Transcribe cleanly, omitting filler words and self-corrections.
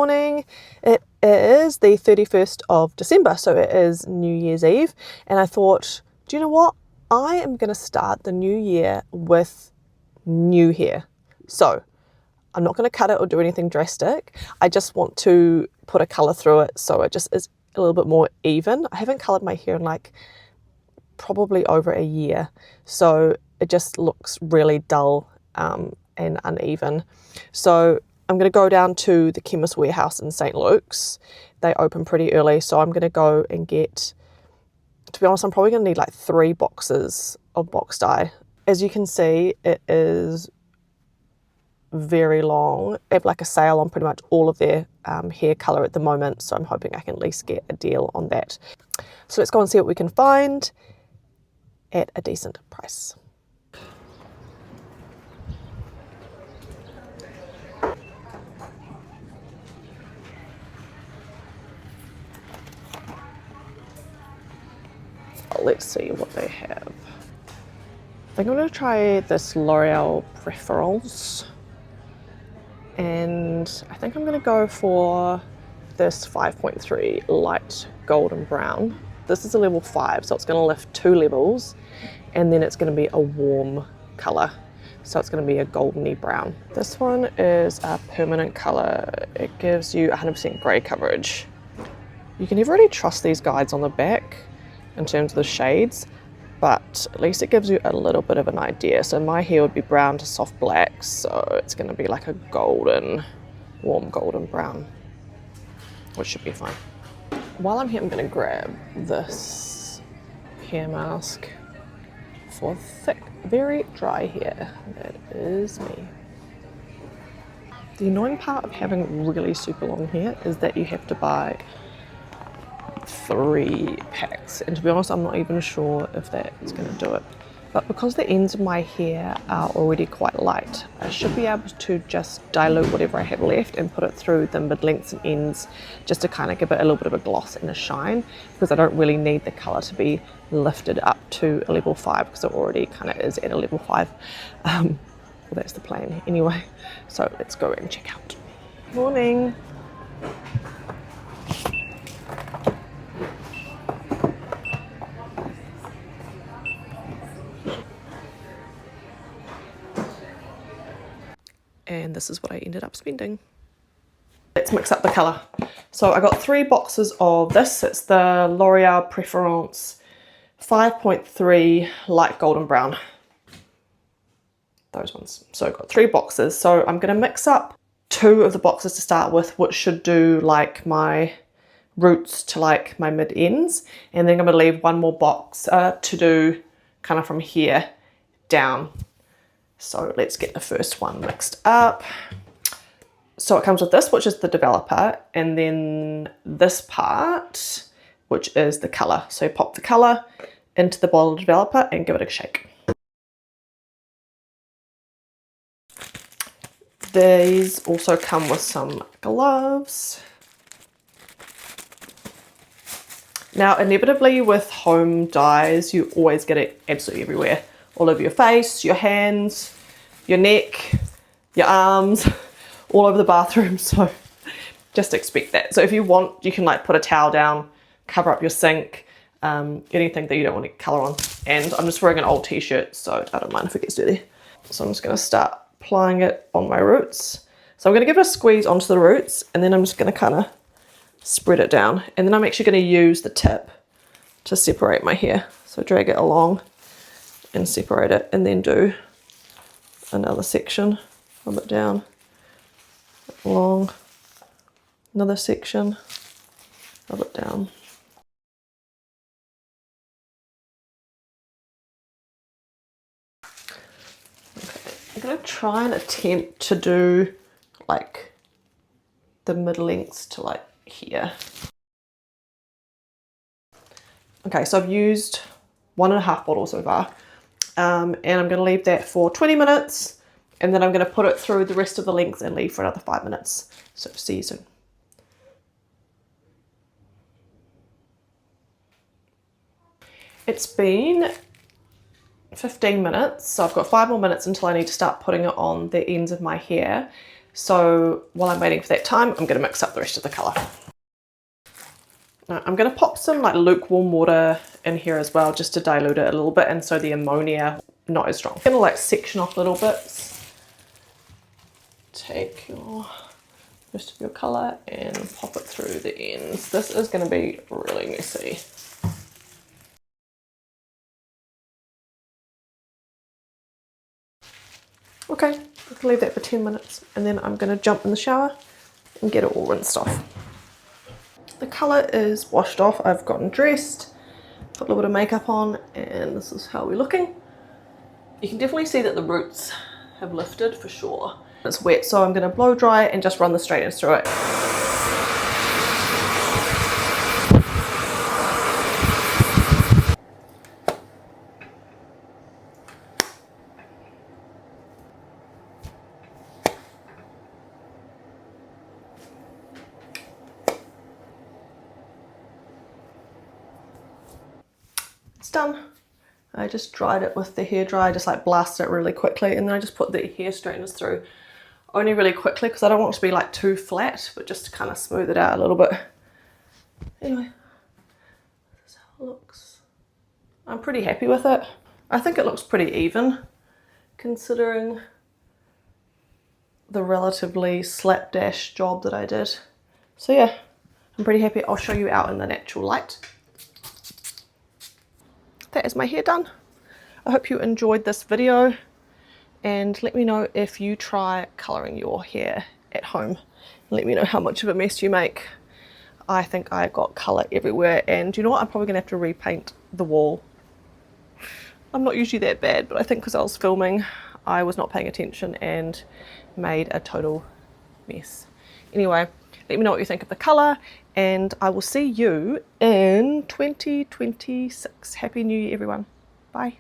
morning. It is the 31st of December, so it is New Year's Eve, and I thought, do you know what? I am going to start the new year with new hair. So I'm not going to cut it or do anything drastic. I just want to put a colour through it so it just is a little bit more even. I haven't coloured my hair in like probably over a year, so it just looks really dull and uneven. So I'm going to go down to the Chemist Warehouse in St. Luke's. They open pretty early, so I'm going to go and get, to be honest, I'm probably going to need like 3 boxes of box dye. As you can see, it is very long. They have like a sale on pretty much all of their hair colour at the moment, so I'm hoping I can at least get a deal on that. So let's go and see what we can find at a decent price. Let's see what they have. I think I'm going to try this L'Oreal Preference, and I think I'm going to go for this 5.3 light golden brown. This is a level 5, so it's going to lift 2 levels, and then it's going to be a warm colour, so it's going to be a goldeny brown. This one is a permanent colour. It gives you 100% grey coverage. You can never really trust these guides on the back in terms of the shades, but at least it gives you a little bit of an idea. So my hair would be brown to soft black, so it's going to be like a golden, warm golden brown, which should be fine. While I'm here, I'm going to grab this hair mask for thick, very dry hair. That is me. The annoying part of having really super long hair is that you have to buy 3 packs, and to be honest, I'm not even sure if that is going to do it. But because the ends of my hair are already quite light, I should be able to just dilute whatever I have left and put it through the mid-lengths and ends, just to kind of give it a little bit of a gloss and a shine, because I don't really need the colour to be lifted up to a level 5, because it already kind of is at a level 5. Well, that's the plan anyway. So let's go and check out. Morning. And this is what I ended up spending. Let's mix up the colour. So I got 3 boxes of this. It's the L'Oreal Preference 5.3 light golden brown. Those ones. So I've got 3 boxes. So I'm going to mix up 2 of the boxes to start with, which should do like my roots to like my mid ends. And then I'm going to leave 1 more box to do kind of from here down. So let's get the first one mixed up. So it comes with this, which is the developer, and then this part, which is the colour. So pop the colour into the bottle developer and give it a shake. These also come with some gloves. Now, inevitably with home dyes, you always get it absolutely everywhere. All over your face, your hands, your neck, your arms, all over the bathroom, so just expect that. So if you want, you can like put a towel down, cover up your sink, anything that you don't want to colour on. And I'm just wearing an old t-shirt, so I don't mind if it gets dirty. So I'm just going to start applying it on my roots. So I'm going to give it a squeeze onto the roots, and then I'm just going to kind of spread it down. And then I'm actually going to use the tip to separate my hair. So drag it along and separate it, and then do another section of it down, along, another section of it down. Okay, I'm going to try and attempt to do like the mid-lengths to like here. Okay, so I've used 1.5 bottles so far. And I'm going to leave that for 20 minutes, and then I'm going to put it through the rest of the length and leave for another 5 minutes. So see you soon. It's been 15 minutes, so I've got 5 more minutes until I need to start putting it on the ends of my hair. So while I'm waiting for that time, I'm going to mix up the rest of the colour. Now, I'm going to pop some like lukewarm water in here as well, just to dilute it a little bit, and so the ammonia not as strong. I'm going to like section off little bits. Take your rest of your colour and pop it through the ends. This is going to be really messy. Okay, I can leave that for 10 minutes and then I'm going to jump in the shower and get it all rinsed off. The colour is washed off, I've gotten dressed, put a little bit of makeup on, and this is how we're looking. You can definitely see that the roots have lifted for sure. It's wet, so I'm going to blow dry and just run the straighteners through it. It's done. I just dried it with the hairdryer, just like blasted it really quickly, and then I just put the hair straighteners through only really quickly because I don't want it to be like too flat, but just to kind of smooth it out a little bit. Anyway, this is how it looks. I'm pretty happy with it. I think it looks pretty even considering the relatively slapdash job that I did. So yeah, I'm pretty happy. I'll show you out in the natural light. That is my hair done. I hope you enjoyed this video, and let me know if you try colouring your hair at home. Let me know how much of a mess you make. I think I got colour everywhere, and you know what, I'm probably gonna have to repaint the wall. I'm not usually that bad, but I think because I was filming, I was not paying attention and made a total mess. Anyway, let me know what you think of the colour, and I will see you in 2026. Happy New Year, everyone. Bye.